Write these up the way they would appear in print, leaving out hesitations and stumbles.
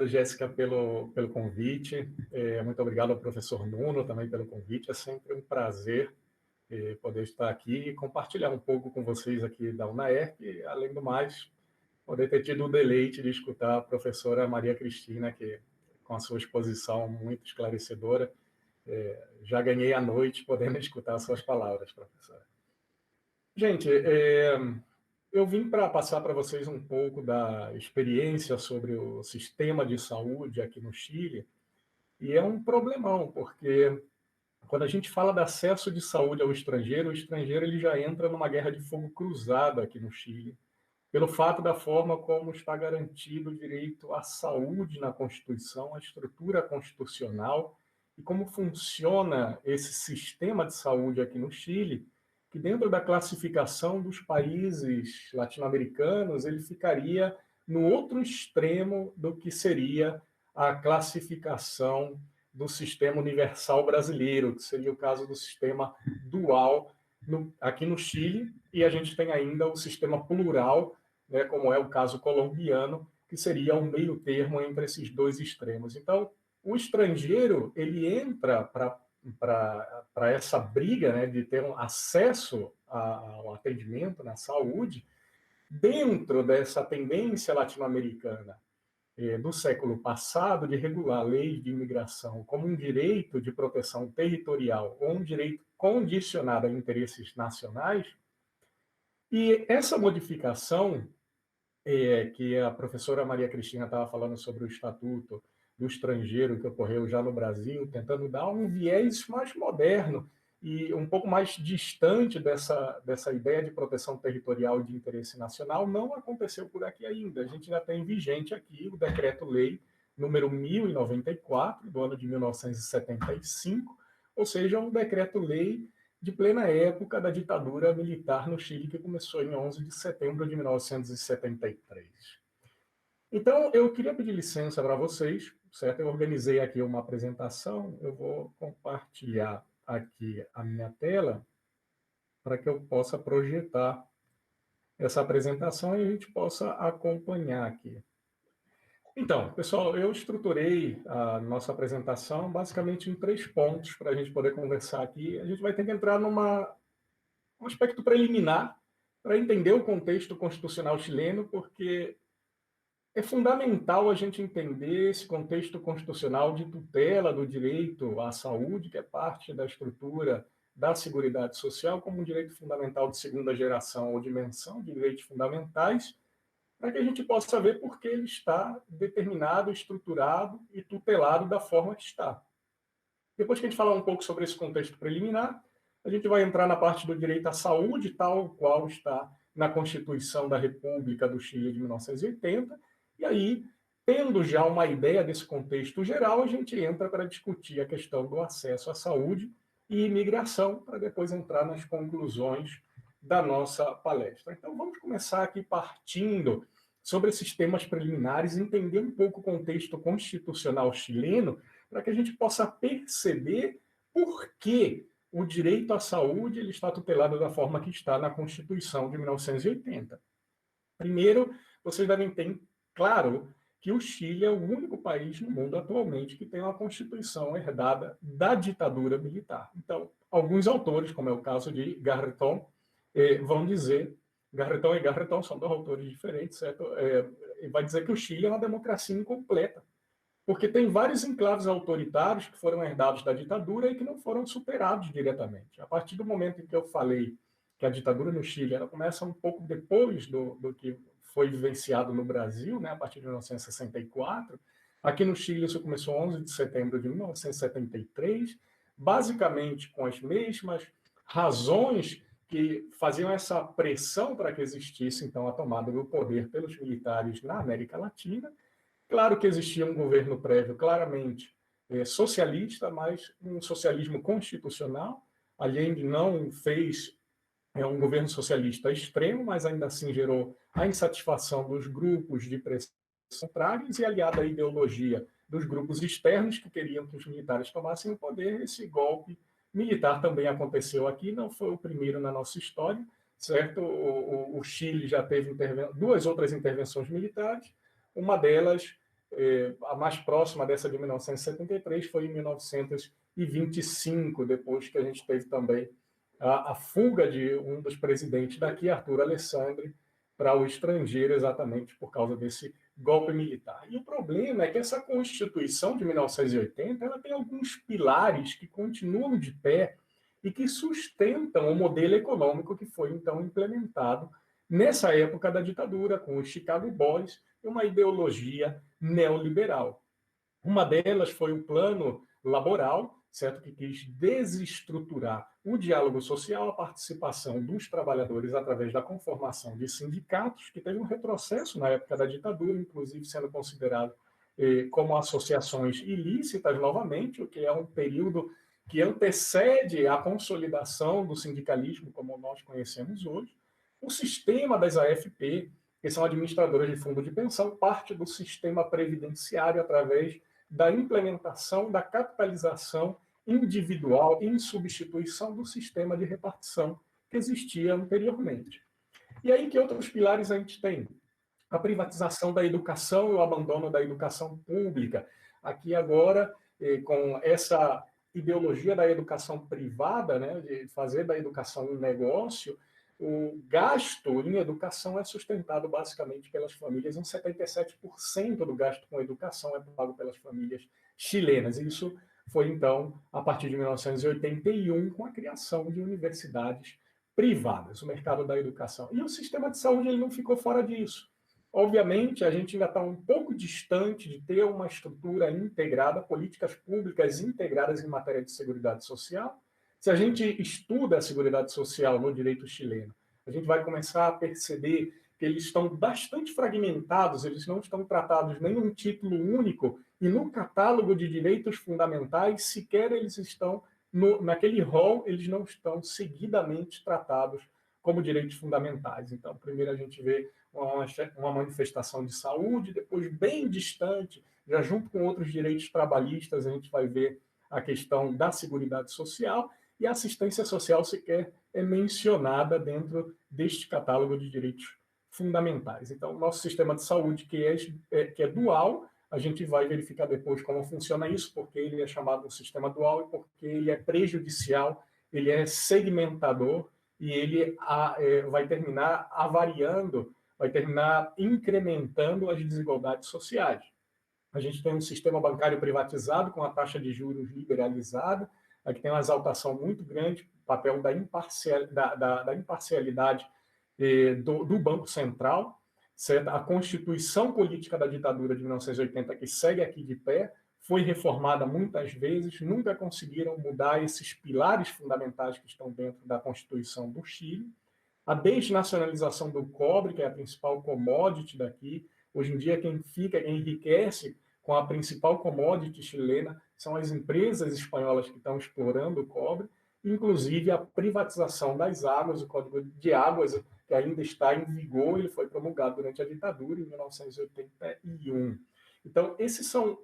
obrigado, Jéssica, pelo convite. Muito obrigado ao professor Nuno também pelo convite. É sempre um prazer poder estar aqui e compartilhar um pouco com vocês aqui da UNAERP e, além do mais, poder ter tido o deleite de escutar a professora Maria Cristina, que, com a sua exposição muito esclarecedora, já ganhei a noite podendo escutar suas palavras, professora. Gente, eu vim para passar para vocês um pouco da experiência sobre o sistema de saúde aqui no Chile, e é um problemão, porque quando a gente fala de acesso de saúde ao estrangeiro, o estrangeiro ele já entra numa guerra de fogo cruzado aqui no Chile, pelo fato da forma como está garantido o direito à saúde na Constituição, a estrutura constitucional, e como funciona esse sistema de saúde aqui no Chile, que dentro da classificação dos países latino-americanos, ele ficaria no outro extremo do que seria a classificação do sistema universal brasileiro, que seria o caso do sistema dual aqui no Chile, e a gente tem ainda o sistema plural, né, como é o caso colombiano, que seria um meio termo entre esses dois extremos. Então, o estrangeiro ele entra para essa briga, né, de ter um acesso ao atendimento na saúde dentro dessa tendência latino-americana do século passado de regular leis de imigração como um direito de proteção territorial ou um direito condicionado a interesses nacionais. E essa modificação que a professora Maria Cristina estava falando sobre o Estatuto do Estrangeiro, que ocorreu já no Brasil, tentando dar um viés mais moderno e um pouco mais distante dessa ideia de proteção territorial e de interesse nacional, não aconteceu por aqui ainda. A gente ainda tem vigente aqui o Decreto-Lei número 1094, do ano de 1975, ou seja, um decreto-lei de plena época da ditadura militar no Chile, que começou em 11 de setembro de 1973. Então, eu queria pedir licença para vocês, certo? Eu organizei aqui uma apresentação, eu vou compartilhar aqui a minha tela para que eu possa projetar essa apresentação e a gente possa acompanhar aqui. Então, pessoal, eu estruturei a nossa apresentação basicamente em 3 pontos para a gente poder conversar aqui. A gente vai ter que entrar um aspecto preliminar para entender o contexto constitucional chileno, porque é fundamental a gente entender esse contexto constitucional de tutela do direito à saúde, que é parte da estrutura da Seguridade Social, como um direito fundamental de segunda geração ou dimensão de direitos fundamentais, para que a gente possa ver por que ele está determinado, estruturado e tutelado da forma que está. Depois que a gente falar um pouco sobre esse contexto preliminar, a gente vai entrar na parte do direito à saúde, tal qual está na Constituição da República do Chile de 1980, e aí, tendo já uma ideia desse contexto geral, a gente entra para discutir a questão do acesso à saúde e imigração, para depois entrar nas conclusões da nossa palestra. Então, vamos começar aqui partindo sobre esses temas preliminares, entender um pouco o contexto constitucional chileno, para que a gente possa perceber por que o direito à saúde ele está tutelado da forma que está na Constituição de 1980. Primeiro, vocês devem ter claro que o Chile é o único país no mundo atualmente que tem uma Constituição herdada da ditadura militar. Então, alguns autores, como é o caso de Garretón, vão dizer, Garretón e Garretón são 2 autores diferentes, certo? Vai dizer que o Chile é uma democracia incompleta, porque tem vários enclaves autoritários que foram herdados da ditadura e que não foram superados diretamente. A partir do momento em que eu falei que a ditadura no Chile ela começa um pouco depois do que foi vivenciado no Brasil, né, a partir de 1964, aqui no Chile isso começou 11 de setembro de 1973, basicamente com as mesmas razões que faziam essa pressão para que existisse, então, a tomada do poder pelos militares na América Latina. Claro que existia um governo prévio claramente socialista, mas um socialismo constitucional. Allende não fez um governo socialista extremo, mas ainda assim gerou a insatisfação dos grupos de pressão contrários e, aliada à ideologia dos grupos externos que queriam que os militares tomassem o poder, esse golpe militar também aconteceu aqui, não foi o primeiro na nossa história, certo? O Chile já teve 2 outras intervenções militares, uma delas A mais próxima dessa de 1973 foi em 1925, depois que a gente teve também a fuga de um dos presidentes daqui, Arthur Alessandri, para o estrangeiro, exatamente por causa desse golpe militar. E o problema é que essa Constituição de 1980 ela tem alguns pilares que continuam de pé e que sustentam o modelo econômico que foi então implementado nessa época da ditadura, com os Chicago Boys e uma ideologia neoliberal. Uma delas foi o plano laboral, certo, que quis desestruturar o diálogo social, a participação dos trabalhadores através da conformação de sindicatos, que teve um retrocesso na época da ditadura, inclusive sendo considerado como associações ilícitas novamente, o que é um período que antecede a consolidação do sindicalismo como nós conhecemos hoje. O sistema das AFP, que são administradoras de fundo de pensão, parte do sistema previdenciário através da implementação da capitalização individual em substituição do sistema de repartição que existia anteriormente. E aí que outros pilares a gente tem? A privatização da educação e o abandono da educação pública. Aqui agora, com essa ideologia da educação privada, né, de fazer da educação um negócio, o gasto em educação é sustentado basicamente pelas famílias. 77% do gasto com educação é pago pelas famílias chilenas. E isso foi, então, a partir de 1981, com a criação de universidades privadas, o mercado da educação. E o sistema de saúde ele não ficou fora disso. Obviamente, a gente ainda está um pouco distante de ter uma estrutura integrada, políticas públicas integradas em matéria de seguridade social. Se a gente estuda a seguridade social no direito chileno, a gente vai começar a perceber que eles estão bastante fragmentados, eles não estão tratados nem num título único, e no catálogo de direitos fundamentais, sequer eles estão, naquele rol, eles não estão seguidamente tratados como direitos fundamentais. Então, primeiro a gente vê uma manifestação de saúde, depois, bem distante, já junto com outros direitos trabalhistas, a gente vai ver a questão da seguridade social, e a assistência social sequer é mencionada dentro deste catálogo de direitos fundamentais. Então, o nosso sistema de saúde, que é dual, a gente vai verificar depois como funciona isso, porque ele é chamado de sistema dual e porque ele é prejudicial, ele é segmentador e ele vai terminar avariando, vai terminar incrementando as desigualdades sociais. A gente tem um sistema bancário privatizado com a taxa de juros liberalizada, aqui tem uma exaltação muito grande, papel da imparcialidade do Banco Central, certo? A Constituição Política da Ditadura de 1980, que segue aqui de pé, foi reformada muitas vezes, nunca conseguiram mudar esses pilares fundamentais que estão dentro da Constituição do Chile. A desnacionalização do cobre, que é a principal commodity daqui, hoje em dia quem enriquece com a principal commodity chilena são as empresas espanholas que estão explorando o cobre, inclusive a privatização das águas, o Código de Águas, que ainda está em vigor, ele foi promulgado durante a ditadura, em 1981. Então, esses são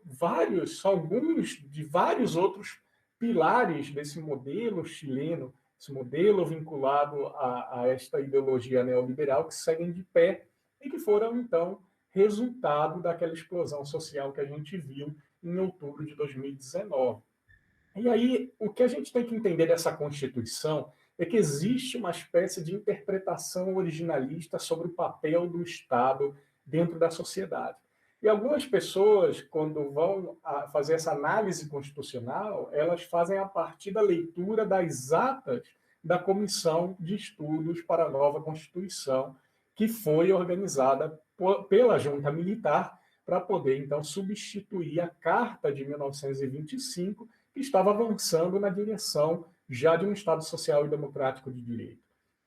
alguns de vários outros pilares desse modelo chileno, esse modelo vinculado a esta ideologia neoliberal que seguem de pé e que foram, então, resultado daquela explosão social que a gente viu em outubro de 2019. E aí, o que a gente tem que entender dessa Constituição é que existe uma espécie de interpretação originalista sobre o papel do Estado dentro da sociedade. E algumas pessoas, quando vão fazer essa análise constitucional, elas fazem a partir da leitura das atas da Comissão de Estudos para a Nova Constituição, que foi organizada pela Junta Militar para poder, então, substituir a Carta de 1925, que estava avançando na direção já de um Estado social e democrático de direito.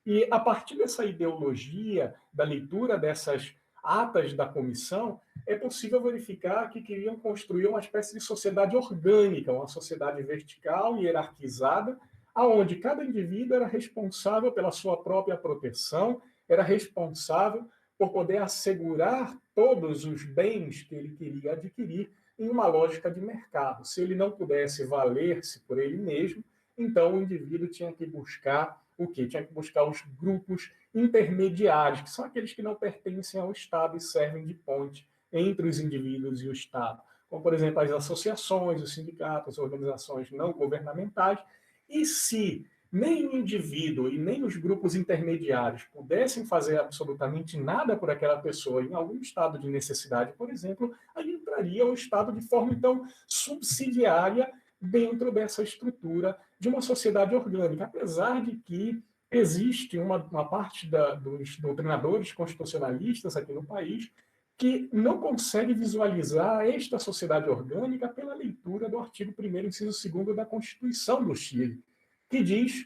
E, a partir dessa ideologia, da leitura dessas atas da comissão, é possível verificar que queriam construir uma espécie de sociedade orgânica, uma sociedade vertical e hierarquizada, aonde cada indivíduo era responsável pela sua própria proteção, era responsável por poder assegurar todos os bens que ele queria adquirir em uma lógica de mercado. Se ele não pudesse valer-se por ele mesmo, então o indivíduo tinha que buscar o quê? Tinha que buscar os grupos intermediários, que são aqueles que não pertencem ao Estado e servem de ponte entre os indivíduos e o Estado, como, por exemplo, as associações, os sindicatos, organizações não governamentais, e se nem o indivíduo e nem os grupos intermediários pudessem fazer absolutamente nada por aquela pessoa em algum estado de necessidade, por exemplo, aí entraria o Estado de forma, então, subsidiária dentro dessa estrutura de uma sociedade orgânica, apesar de que existe uma parte dos doutrinadores constitucionalistas aqui no país que não consegue visualizar esta sociedade orgânica pela leitura do artigo 1º, inciso 2º da Constituição do Chile, que diz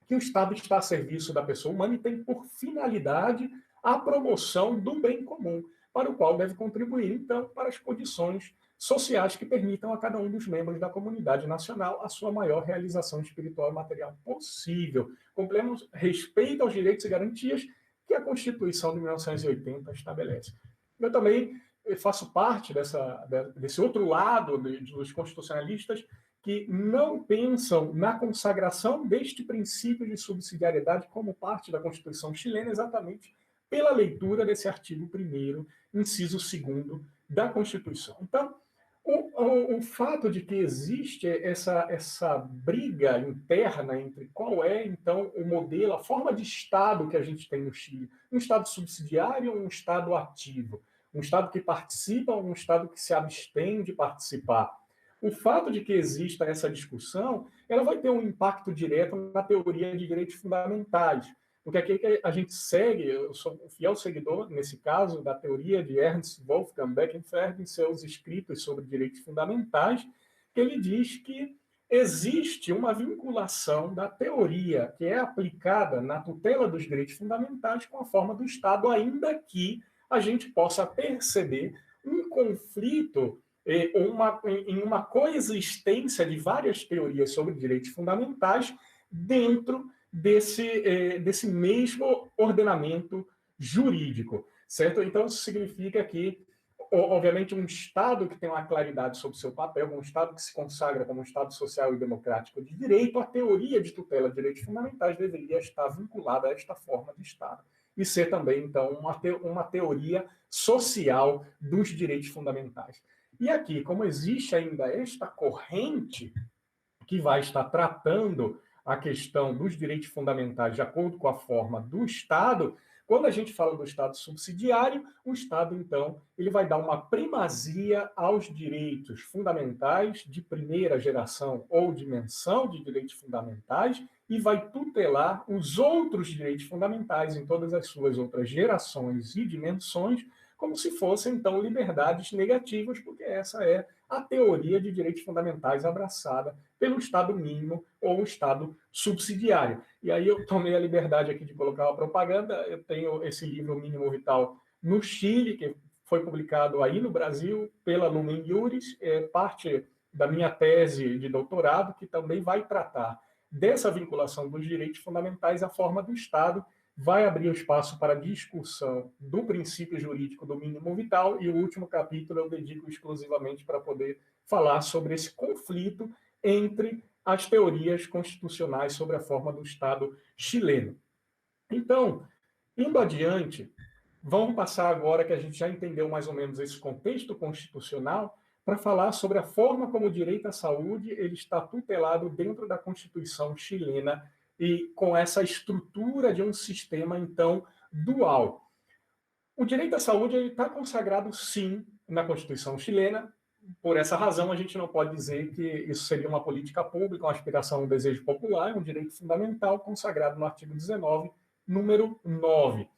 que o Estado está a serviço da pessoa humana e tem por finalidade a promoção do bem comum, para o qual deve contribuir, então, para as condições sociais que permitam a cada um dos membros da comunidade nacional a sua maior realização espiritual e material possível, com pleno respeito aos direitos e garantias que a Constituição de 1980 estabelece. Eu também faço parte desse outro lado dos constitucionalistas que não pensam na consagração deste princípio de subsidiariedade como parte da Constituição chilena, exatamente pela leitura desse artigo 1º, inciso 2º da Constituição. Então, o fato de que existe essa briga interna entre qual é, então, o modelo, a forma de Estado que a gente tem no Chile, um Estado subsidiário ou um Estado ativo, um Estado que participa ou um Estado que se abstém de participar. O fato de que exista essa discussão, ela vai ter um impacto direto na teoria de direitos fundamentais, porque aqui a gente segue, eu sou um fiel seguidor, nesse caso, da teoria de Ernst Wolfgang Beckenfeld em seus escritos sobre direitos fundamentais, que ele diz que existe uma vinculação da teoria que é aplicada na tutela dos direitos fundamentais com a forma do Estado, ainda que a gente possa perceber um conflito em uma coexistência de várias teorias sobre direitos fundamentais dentro desse mesmo ordenamento jurídico, certo? Então, isso significa que, obviamente, um Estado que tem uma claridade sobre o seu papel, um Estado que se consagra como um Estado social e democrático de direito, a teoria de tutela de direitos fundamentais deveria estar vinculada a esta forma de Estado e ser também, então, uma teoria social dos direitos fundamentais. E aqui, como existe ainda esta corrente que vai estar tratando a questão dos direitos fundamentais de acordo com a forma do Estado, quando a gente fala do Estado subsidiário, o Estado, então, ele vai dar uma primazia aos direitos fundamentais de primeira geração ou dimensão de direitos fundamentais e vai tutelar os outros direitos fundamentais em todas as suas outras gerações e dimensões, como se fossem, então, liberdades negativas, porque essa é a teoria de direitos fundamentais abraçada pelo Estado mínimo ou Estado subsidiário. E aí eu tomei a liberdade aqui de colocar uma propaganda, eu tenho esse livro Mínimo Vital no Chile, que foi publicado aí no Brasil pela Lumen Iuris, é parte da minha tese de doutorado, que também vai tratar dessa vinculação dos direitos fundamentais à forma do Estado, vai abrir o espaço para discussão do princípio jurídico do mínimo vital, e o último capítulo eu dedico exclusivamente para poder falar sobre esse conflito entre as teorias constitucionais sobre a forma do Estado chileno. Então, indo adiante, vamos passar agora que a gente já entendeu mais ou menos esse contexto constitucional, para falar sobre a forma como o direito à saúde ele está tutelado dentro da Constituição chilena e com essa estrutura de um sistema, então, dual. O direito à saúde está consagrado, sim, na Constituição chilena. Por essa razão, a gente não pode dizer que isso seria uma política pública, uma aspiração, um desejo popular, é um direito fundamental consagrado no artigo 19, número 9.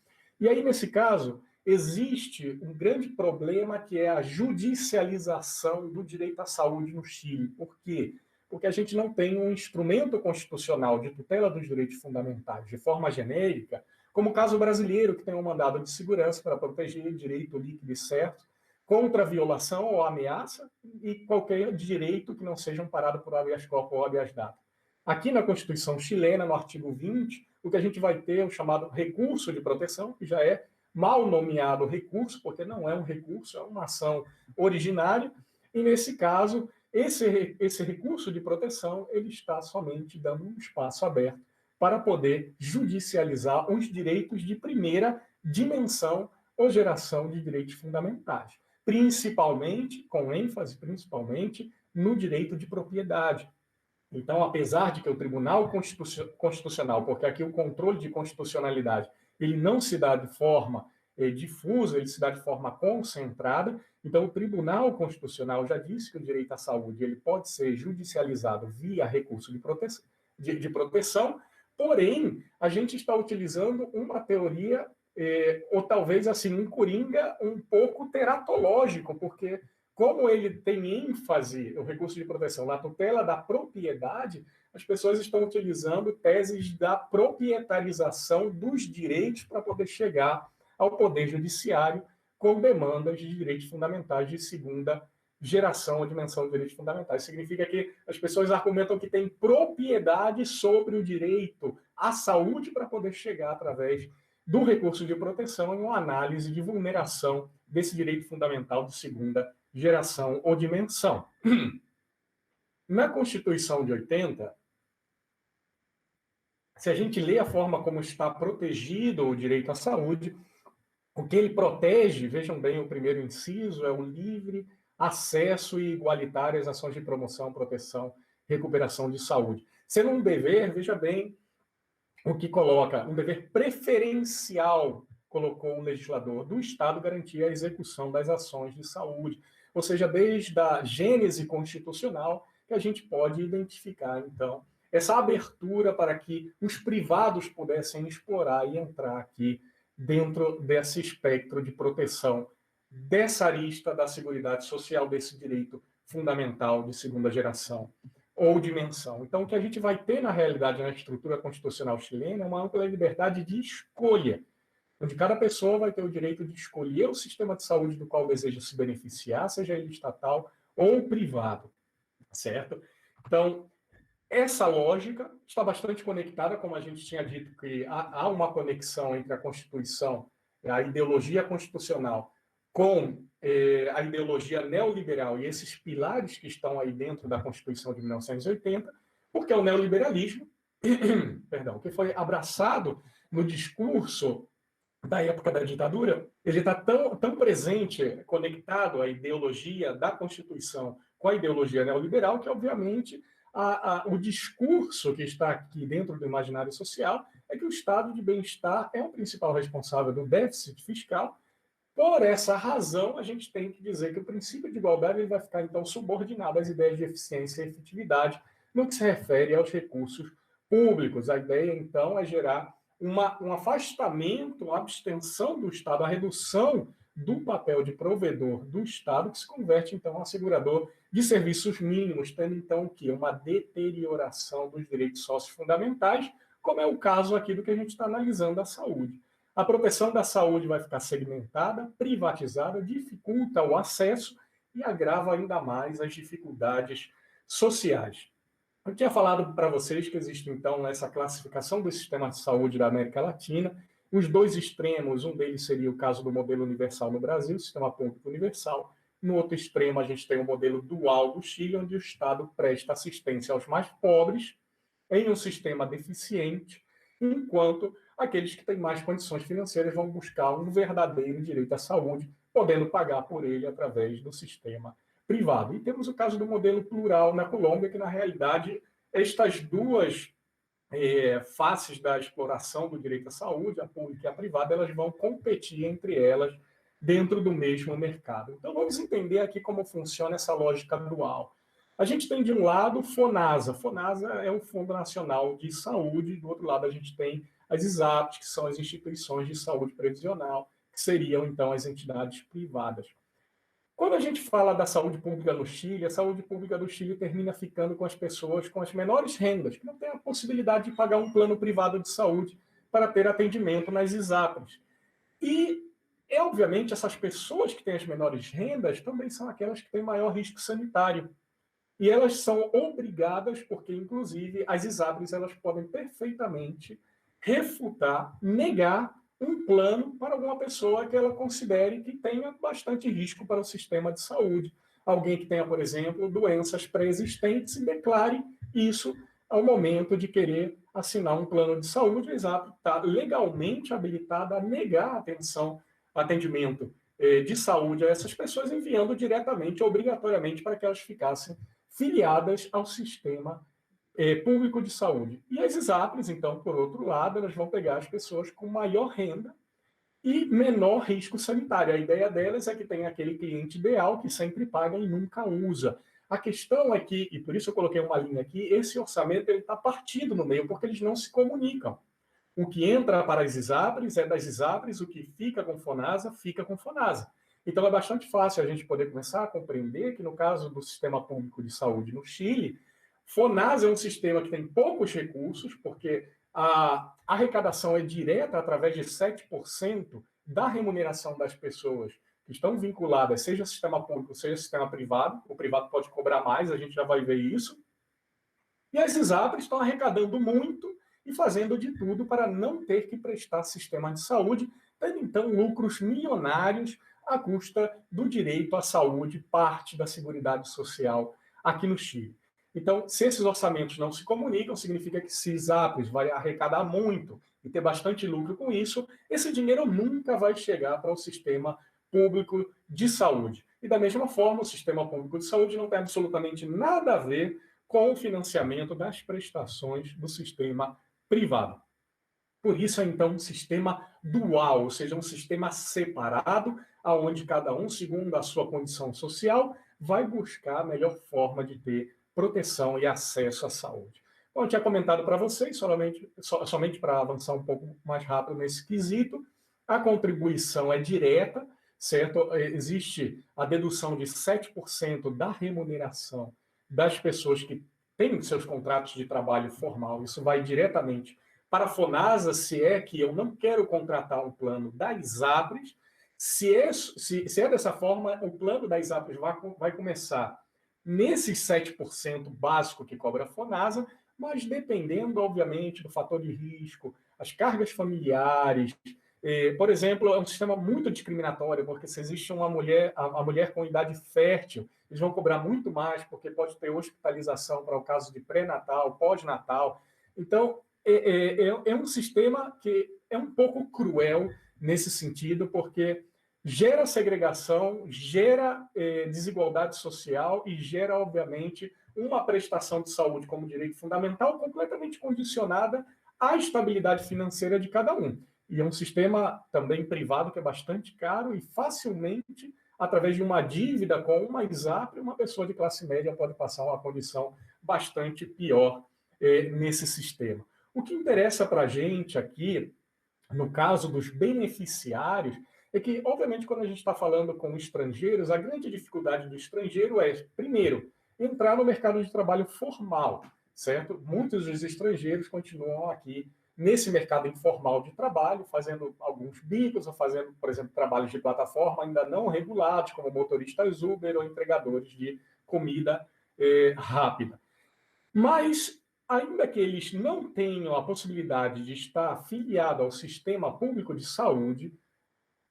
E aí, nesse caso, existe um grande problema que é a judicialização do direito à saúde no Chile. Por quê? Porque a gente não tem um instrumento constitucional de tutela dos direitos fundamentais de forma genérica, como o caso brasileiro, que tem um mandado de segurança para proteger o direito líquido e certo contra a violação ou ameaça e qualquer direito que não seja amparado por habeas corpus ou habeas data. Aqui na Constituição chilena, no artigo 20, o que a gente vai ter é o chamado recurso de proteção, que já é mal nomeado recurso, porque não é um recurso, é uma ação originária, e nesse caso, esse recurso de proteção ele está somente dando um espaço aberto para poder judicializar os direitos de primeira dimensão ou geração de direitos fundamentais. principalmente, com ênfase principalmente, no direito de propriedade. Então, apesar de que o Tribunal Constitucional, porque aqui o controle de constitucionalidade, ele não se dá de forma difusa, ele se dá de forma concentrada. Então, o Tribunal Constitucional já disse que o direito à saúde ele pode ser judicializado via recurso de proteção, porém, a gente está utilizando uma teoria, ou talvez assim, um coringa um pouco teratológico, porque como ele tem ênfase, o recurso de proteção, na tutela da propriedade, as pessoas estão utilizando teses da proprietarização dos direitos para poder chegar ao Poder Judiciário com demandas de direitos fundamentais de segunda geração ou dimensão de direitos fundamentais. Significa que as pessoas argumentam que têm propriedade sobre o direito à saúde para poder chegar através do recurso de proteção em uma análise de vulneração desse direito fundamental de segunda geração ou dimensão. Na Constituição de 80, se a gente lê a forma como está protegido o direito à saúde, o que ele protege, vejam bem, o primeiro inciso é o livre acesso e igualitário às ações de promoção, proteção, recuperação de saúde. Sendo um dever, veja bem, o que coloca, um dever preferencial, colocou o legislador do Estado garantir a execução das ações de saúde. Ou seja, desde a gênese constitucional, que a gente pode identificar, então, essa abertura para que os privados pudessem explorar e entrar aqui dentro desse espectro de proteção dessa arista da Seguridade Social, desse direito fundamental de segunda geração ou dimensão. Então, o que a gente vai ter, na realidade, na estrutura constitucional chilena é uma ampla liberdade de escolha, onde cada pessoa vai ter o direito de escolher o sistema de saúde do qual deseja se beneficiar, seja ele estatal ou privado, certo? Então, essa lógica está bastante conectada, como a gente tinha dito, que há uma conexão entre a Constituição, a ideologia constitucional, com a ideologia neoliberal e esses pilares que estão aí dentro da Constituição de 1980, porque o neoliberalismo, perdão, que foi abraçado no discurso da época da ditadura, ele está tão presente, conectado à ideologia da Constituição com a ideologia neoliberal, que, obviamente, o discurso que está aqui dentro do imaginário social é que o estado de bem-estar é o principal responsável do déficit fiscal. Por essa razão, a gente tem que dizer que o princípio de igualdade ele vai ficar, então, subordinado às ideias de eficiência e efetividade no que se refere aos recursos públicos. A ideia, então, é gerar um afastamento, uma abstenção do Estado, a redução do papel de provedor do Estado, que se converte, então, em assegurador de serviços mínimos, tendo, então, o quê? Uma deterioração dos direitos sociofundamentais, como é o caso aqui do que a gente está analisando da saúde. A proteção da saúde vai ficar segmentada, privatizada, dificulta o acesso e agrava ainda mais as dificuldades sociais. Eu tinha falado para vocês que existe, então, essa classificação do sistema de saúde da América Latina. Os dois extremos, um deles seria o caso do modelo universal no Brasil, o sistema público universal. No outro extremo, a gente tem o modelo dual do Chile, onde o Estado presta assistência aos mais pobres em um sistema deficiente, enquanto aqueles que têm mais condições financeiras vão buscar um verdadeiro direito à saúde, podendo pagar por ele através do sistema privado. E temos o caso do modelo plural na Colômbia, que, na realidade, estas duas faces da exploração do direito à saúde, a pública e a privada, elas vão competir entre elas dentro do mesmo mercado. Então, vamos entender aqui como funciona essa lógica dual. A gente tem, de um lado, FONASA. FONASA é o Fundo Nacional de Saúde, do outro lado a gente tem as ISAPs, que são as instituições de saúde previsional, que seriam, então, as entidades privadas. Quando a gente fala da saúde pública no Chile, a saúde pública do Chile termina ficando com as pessoas com as menores rendas, que não têm a possibilidade de pagar um plano privado de saúde para ter atendimento nas ISAPs. E, obviamente, essas pessoas que têm as menores rendas também são aquelas que têm maior risco sanitário. E elas são obrigadas, porque, inclusive, as ISAPs elas podem perfeitamente refutar, negar um plano para alguma pessoa que ela considere que tenha bastante risco para o sistema de saúde. Alguém que tenha, por exemplo, doenças pré-existentes e declare isso ao momento de querer assinar um plano de saúde, a ISAP está legalmente habilitada a negar atendimento de saúde a essas pessoas, enviando diretamente, obrigatoriamente, para que elas ficassem filiadas ao sistema público de saúde. E as ISAPRES, então, por outro lado, elas vão pegar as pessoas com maior renda e menor risco sanitário. A ideia delas é que tem aquele cliente ideal que sempre paga e nunca usa. A questão é que, e por isso eu coloquei uma linha aqui, esse orçamento está partido no meio, porque eles não se comunicam. O que entra para as ISAPRES é das ISAPRES, o que fica com FONASA, fica com FONASA. Então é bastante fácil a gente poder começar a compreender que no caso do Sistema Público de Saúde no Chile, FONASA é um sistema que tem poucos recursos, porque a arrecadação é direta através de 7% da remuneração das pessoas que estão vinculadas, seja sistema público, seja sistema privado. O privado pode cobrar mais, a gente já vai ver isso. E as ISAPRES estão arrecadando muito e fazendo de tudo para não ter que prestar sistema de saúde, tendo então lucros milionários à custa do direito à saúde, parte da Seguridade Social aqui no Chile. Então, se esses orçamentos não se comunicam, significa que se ISAPRES vai arrecadar muito e ter bastante lucro com isso, esse dinheiro nunca vai chegar para o sistema público de saúde. E da mesma forma, o sistema público de saúde não tem absolutamente nada a ver com o financiamento das prestações do sistema privado. Por isso é, então, um sistema dual, ou seja, um sistema separado, onde cada um, segundo a sua condição social, vai buscar a melhor forma de ter proteção e acesso à saúde. Como eu tinha comentado para vocês, somente para avançar um pouco mais rápido nesse quesito, a contribuição é direta, certo? Existe a dedução de 7% da remuneração das pessoas que têm seus contratos de trabalho formal. Isso vai diretamente para a FONASA, se é que eu não quero contratar um plano da ISAPRES. Se é dessa forma, o plano da ISAPRES vai começar nesses 7% básico que cobra a FONASA, mas dependendo, obviamente, do fator de risco, as cargas familiares. Por exemplo, é um sistema muito discriminatório, porque se existe uma mulher, a mulher com idade fértil, eles vão cobrar muito mais, porque pode ter hospitalização para o caso de pré-natal, pós-natal. Então, é um sistema que é um pouco cruel nesse sentido, porque gera segregação, gera desigualdade social e gera, obviamente, uma prestação de saúde como direito fundamental completamente condicionada à estabilidade financeira de cada um. E é um sistema também privado que é bastante caro e facilmente, através de uma dívida com uma ISAPRE, uma pessoa de classe média pode passar uma condição bastante pior nesse sistema. O que interessa para a gente aqui, no caso dos beneficiários, é que, obviamente, quando a gente está falando com estrangeiros, a grande dificuldade do estrangeiro é, primeiro, entrar no mercado de trabalho formal, certo? Muitos dos estrangeiros continuam aqui nesse mercado informal de trabalho, fazendo alguns bicos ou fazendo, por exemplo, trabalhos de plataforma ainda não regulados, como motoristas Uber ou entregadores de comida rápida. Mas, ainda que eles não tenham a possibilidade de estar afiliado ao sistema público de saúde,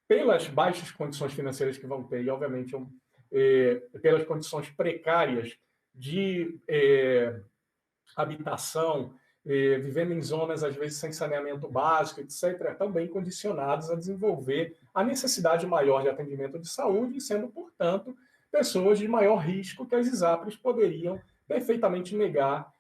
pelas baixas condições financeiras que vão ter, e, obviamente, pelas condições precárias de habitação, vivendo em zonas, às vezes, sem saneamento básico, etc., também condicionados a desenvolver a necessidade maior de atendimento de saúde, sendo, portanto, pessoas de maior risco que as ISAPRES poderiam perfeitamente negar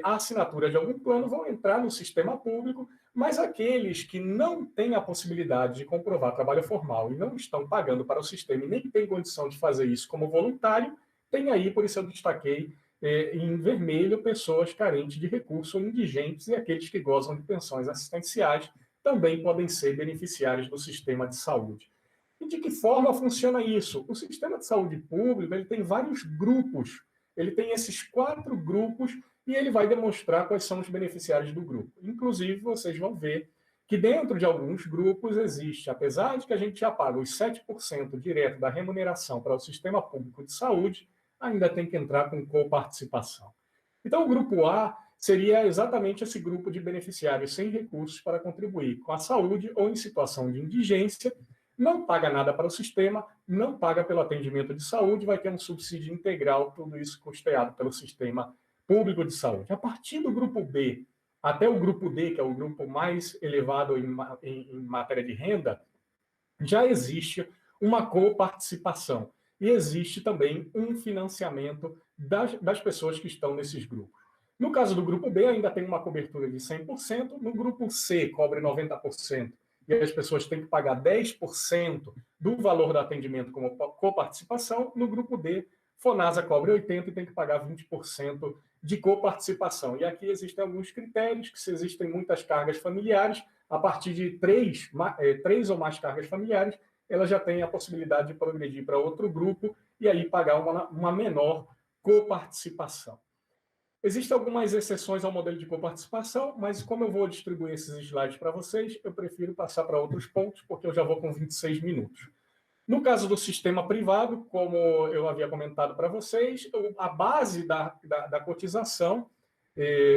a assinatura de algum plano, vão entrar no sistema público, mas aqueles que não têm a possibilidade de comprovar trabalho formal e não estão pagando para o sistema e nem têm condição de fazer isso como voluntário, tem aí, por isso eu destaquei em vermelho, pessoas carentes de recurso, indigentes e aqueles que gozam de pensões assistenciais também podem ser beneficiários do sistema de saúde. E de que forma funciona isso? O sistema de saúde público ele tem vários grupos, ele tem esses 4 grupos e ele vai demonstrar quais são os beneficiários do grupo. Inclusive, vocês vão ver que dentro de alguns grupos existe, apesar de que a gente já paga os 7% direto da remuneração para o sistema público de saúde, ainda tem que entrar com coparticipação. Então, o grupo A seria exatamente esse grupo de beneficiários sem recursos para contribuir com a saúde ou em situação de indigência, não paga nada para o sistema, não paga pelo atendimento de saúde, vai ter um subsídio integral, tudo isso custeado pelo sistema público de saúde. A partir do grupo B até o grupo D, que é o grupo mais elevado em matéria de renda, já existe uma coparticipação. E existe também um financiamento das pessoas que estão nesses grupos. No caso do grupo B, ainda tem uma cobertura de 100%, no grupo C, cobre 90%, e as pessoas têm que pagar 10% do valor do atendimento como coparticipação. No grupo D, Fonasa cobre 80% e tem que pagar 20% de coparticipação. E aqui existem alguns critérios, que se existem muitas cargas familiares, a partir de três ou mais cargas familiares, ela já tem a possibilidade de progredir para outro grupo e aí pagar uma menor coparticipação. Existem algumas exceções ao modelo de coparticipação, mas como eu vou distribuir esses slides para vocês, eu prefiro passar para outros pontos, porque eu já vou com 26 minutos. No caso do sistema privado, como eu havia comentado para vocês, a base da cotização,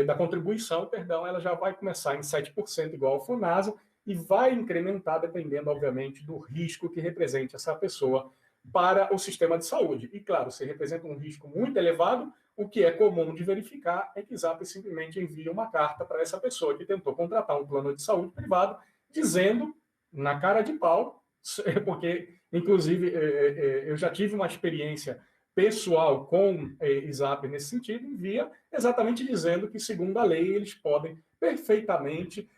da contribuição, perdão, ela já vai começar em 7% igual ao Fonasa e vai incrementar dependendo, obviamente, do risco que represente essa pessoa para o sistema de saúde. E, claro, se representa um risco muito elevado, o que é comum de verificar é que o Zap simplesmente envia uma carta para essa pessoa que tentou contratar um plano de saúde privado, dizendo, na cara de pau, porque, inclusive, eu já tive uma experiência pessoal com Zap nesse sentido, envia exatamente dizendo que, segundo a lei, eles podem perfeitamente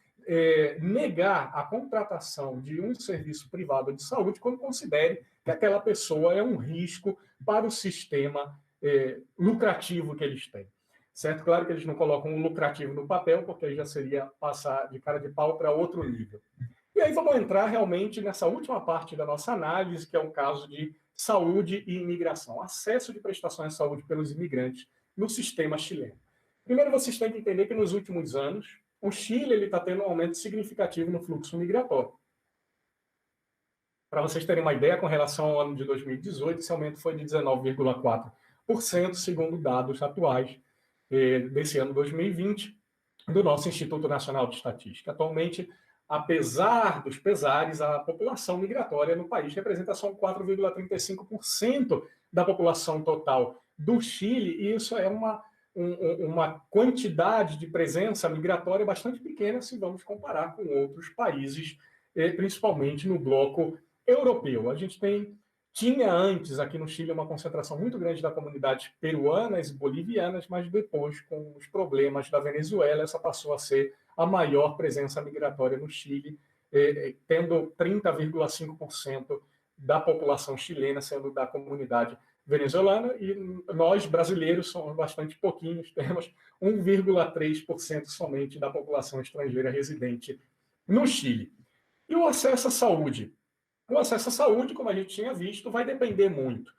negar a contratação de um serviço privado de saúde quando considere que aquela pessoa é um risco para o sistema lucrativo que eles têm. Certo? Claro que eles não colocam um lucrativo no papel, porque aí já seria passar de cara de pau para outro nível. E aí vamos entrar realmente nessa última parte da nossa análise, que é o caso de saúde e imigração, acesso de prestações de saúde pelos imigrantes no sistema chileno. Primeiro, vocês têm que entender que nos últimos anos, o Chile está tendo um aumento significativo no fluxo migratório. Para vocês terem uma ideia, com relação ao ano de 2018, esse aumento foi de 19,4%, segundo dados atuais desse ano 2020, do nosso Instituto Nacional de Estatística. Atualmente, apesar dos pesares, a população migratória no país representa só 4,35% da população total do Chile, e isso é uma quantidade de presença migratória bastante pequena se vamos comparar com outros países, principalmente no bloco europeu. A gente tinha antes aqui no Chile uma concentração muito grande da comunidade peruanas e bolivianas, mas depois, com os problemas da Venezuela, essa passou a ser a maior presença migratória no Chile, tendo 30,5% da população chilena sendo da comunidade venezuelana, e nós, brasileiros, somos bastante pouquinhos, temos 1,3% somente da população estrangeira residente no Chile. E o acesso à saúde? O acesso à saúde, como a gente tinha visto, vai depender muito.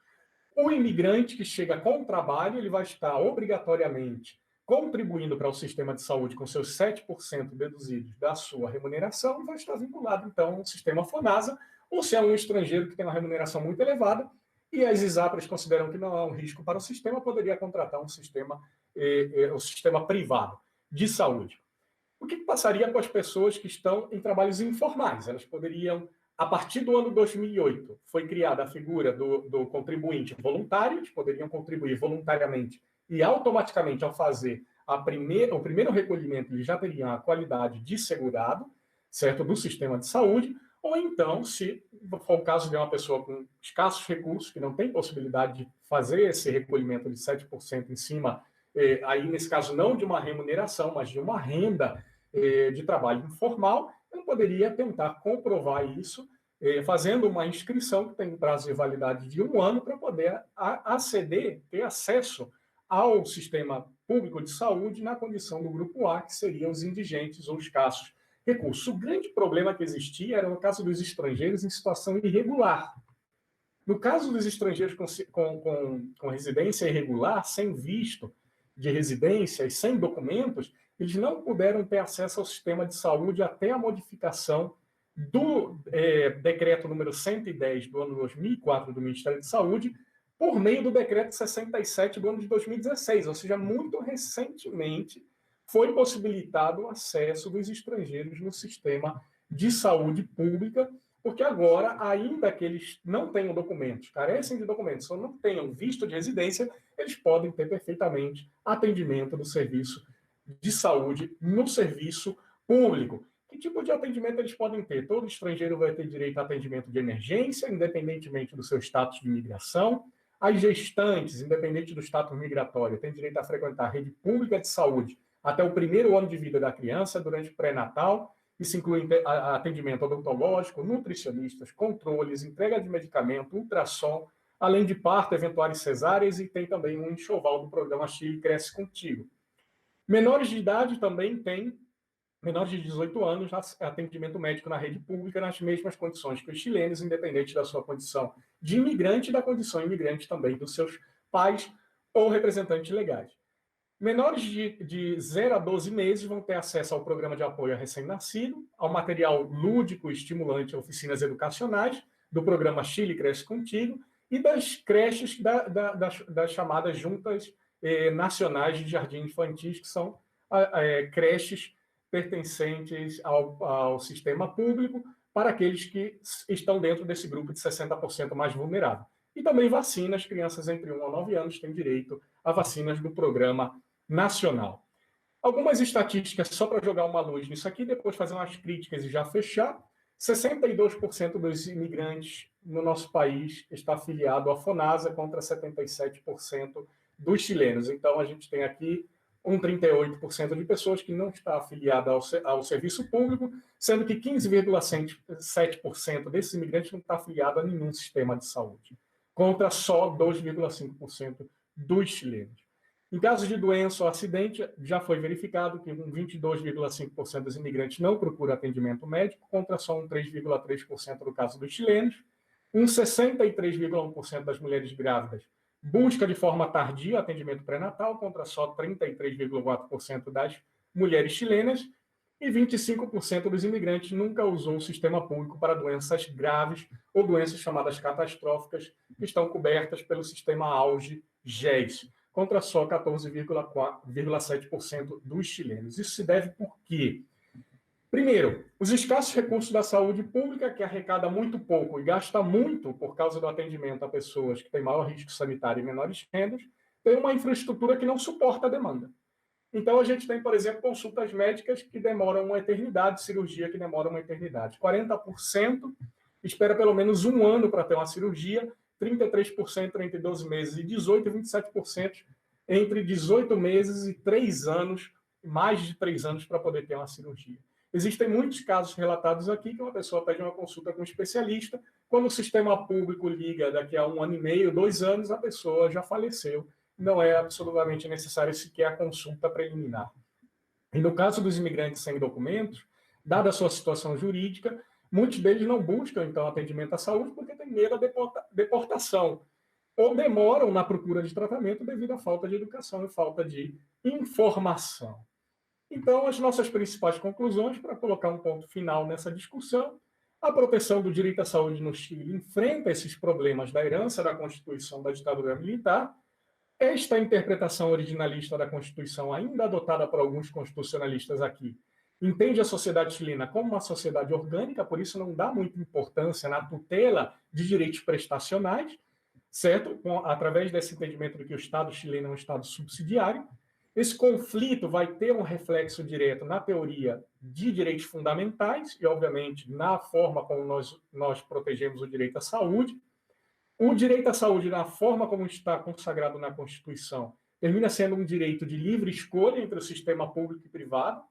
O imigrante que chega com trabalho, ele vai estar obrigatoriamente contribuindo para o sistema de saúde com seus 7% deduzidos da sua remuneração, vai estar vinculado, então, ao sistema Fonasa, ou se é um estrangeiro que tem uma remuneração muito elevada, e as ISAPRES consideram que não há um risco para o sistema, poderia contratar o sistema privado de saúde. O que passaria com as pessoas que estão em trabalhos informais? Elas poderiam, a partir do ano 2008, foi criada a figura do contribuinte voluntário, eles poderiam contribuir voluntariamente e automaticamente, ao fazer o primeiro recolhimento, eles já teriam a qualidade de segurado, certo, do sistema de saúde, ou então, se for o caso de uma pessoa com escassos recursos, que não tem possibilidade de fazer esse recolhimento de 7% em cima, aí nesse caso não de uma remuneração, mas de uma renda de trabalho informal, eu poderia tentar comprovar isso, fazendo uma inscrição que tem um prazo de validade de 1 ano para poder aceder, ter acesso ao sistema público de saúde na condição do grupo A, que seriam os indigentes ou escassos recursos. O grande problema que existia era no caso dos estrangeiros em situação irregular. No caso dos estrangeiros com residência irregular, sem visto de residência e sem documentos, eles não puderam ter acesso ao sistema de saúde até a modificação do decreto número 110 do ano 2004 do Ministério de Saúde, por meio do decreto 67 do ano de 2016, ou seja, muito recentemente foi possibilitado o acesso dos estrangeiros no sistema de saúde pública, porque agora, ainda que eles não tenham documentos, carecem de documentos, ou não tenham visto de residência, eles podem ter perfeitamente atendimento do serviço de saúde no serviço público. Que tipo de atendimento eles podem ter? Todo estrangeiro vai ter direito a atendimento de emergência, independentemente do seu status de imigração. As gestantes, independente do status migratório, têm direito a frequentar a rede pública de saúde até o primeiro ano de vida da criança, durante o pré-natal. Isso inclui atendimento odontológico, nutricionistas, controles, entrega de medicamento, ultrassom, além de parto, eventuais cesáreas, e tem também um enxoval do programa Chile Cresce Contigo. Menores de idade também têm, menores de 18 anos, atendimento médico na rede pública nas mesmas condições que os chilenos, independente da sua condição de imigrante e da condição imigrante também dos seus pais ou representantes legais. Menores de 0 a 12 meses vão ter acesso ao programa de apoio a recém-nascido, ao material lúdico e estimulante, oficinas educacionais, do programa Chile Cresce Contigo, e das creches, das chamadas juntas nacionais de jardim infantis, que são creches pertencentes ao sistema público, para aqueles que estão dentro desse grupo de 60% mais vulnerável. E também vacinas, crianças entre 1 a 9 anos têm direito a vacinas do programa nacional. Algumas estatísticas, só para jogar uma luz nisso aqui, depois fazer umas críticas e já fechar. 62% dos imigrantes no nosso país está afiliado à FONASA, contra 77% dos chilenos. Então, a gente tem aqui 38% de pessoas que não está afiliada ao serviço público, sendo que 15,7% desses imigrantes não está afiliado a nenhum sistema de saúde, contra só 2,5% dos chilenos. Em casos de doença ou acidente, já foi verificado que 22,5% dos imigrantes não procuram atendimento médico, contra só 3,3% no caso dos chilenos. 63,1% das mulheres grávidas busca de forma tardia atendimento pré-natal, contra só 33,4% das mulheres chilenas. E 25% dos imigrantes nunca usou o sistema público para doenças graves ou doenças chamadas catastróficas, que estão cobertas pelo sistema AUGE GES, contra só 14,7% dos chilenos. Isso se deve por quê? Primeiro, os escassos recursos da saúde pública, que arrecada muito pouco e gasta muito por causa do atendimento a pessoas que têm maior risco sanitário e menores rendas, tem uma infraestrutura que não suporta a demanda. Então, a gente tem, por exemplo, consultas médicas que demoram uma eternidade, cirurgia que demora uma eternidade. 40% espera pelo menos 1 ano para ter uma cirurgia, 33% entre 12 meses e 18, e 27% entre 18 meses e 3 anos, mais de 3 anos para poder ter uma cirurgia. Existem muitos casos relatados aqui que uma pessoa pede uma consulta com um especialista, quando o sistema público liga daqui a 1 ano e meio, 2 anos, a pessoa já faleceu. Não é absolutamente necessário sequer a consulta preliminar. E no caso dos imigrantes sem documentos, dada a sua situação jurídica, muitos deles não buscam, então, atendimento à saúde porque têm medo da deportação, ou demoram na procura de tratamento devido à falta de educação e falta de informação. Então, as nossas principais conclusões, para colocar um ponto final nessa discussão: a proteção do direito à saúde no Chile enfrenta esses problemas da herança da Constituição da ditadura militar. Esta interpretação originalista da Constituição, ainda adotada por alguns constitucionalistas aqui, entende a sociedade chilena como uma sociedade orgânica, por isso não dá muita importância na tutela de direitos prestacionais, certo? Através desse entendimento de que o Estado chileno é um Estado subsidiário. Esse conflito vai ter um reflexo direto na teoria de direitos fundamentais e, obviamente, na forma como nós protegemos o direito à saúde. O direito à saúde, na forma como está consagrado na Constituição, termina sendo um direito de livre escolha entre o sistema público e privado.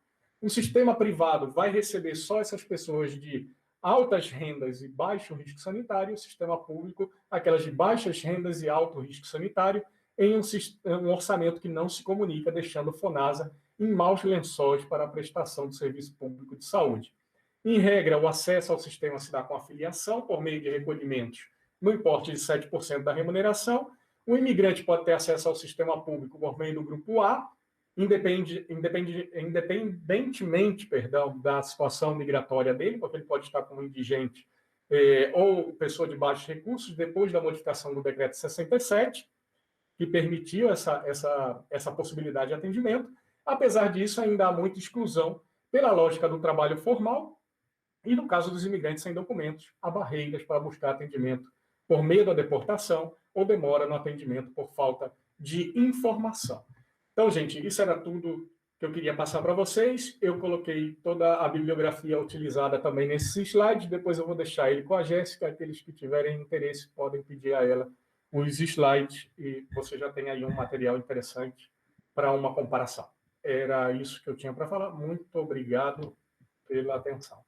O sistema privado vai receber só essas pessoas de altas rendas e baixo risco sanitário, o sistema público, aquelas de baixas rendas e alto risco sanitário, em um orçamento que não se comunica, deixando o FONASA em maus lençóis para a prestação do serviço público de saúde. Em regra, o acesso ao sistema se dá com afiliação, por meio de recolhimentos no importe de 7% da remuneração. O imigrante pode ter acesso ao sistema público por meio do grupo A, independentemente da situação migratória dele, porque ele pode estar como indigente ou pessoa de baixos recursos, depois da modificação do decreto 67, que permitiu essa possibilidade de atendimento. Apesar disso, ainda há muita exclusão pela lógica do trabalho formal e, no caso dos imigrantes sem documentos, há barreiras para buscar atendimento por meio da deportação ou demora no atendimento por falta de informação. Então, gente, isso era tudo que eu queria passar para vocês. Eu coloquei toda a bibliografia utilizada também nesses slides, depois eu vou deixar ele com a Jéssica, aqueles que tiverem interesse podem pedir a ela os slides e você já tem aí um material interessante para uma comparação. Era isso que eu tinha para falar. Muito obrigado pela atenção.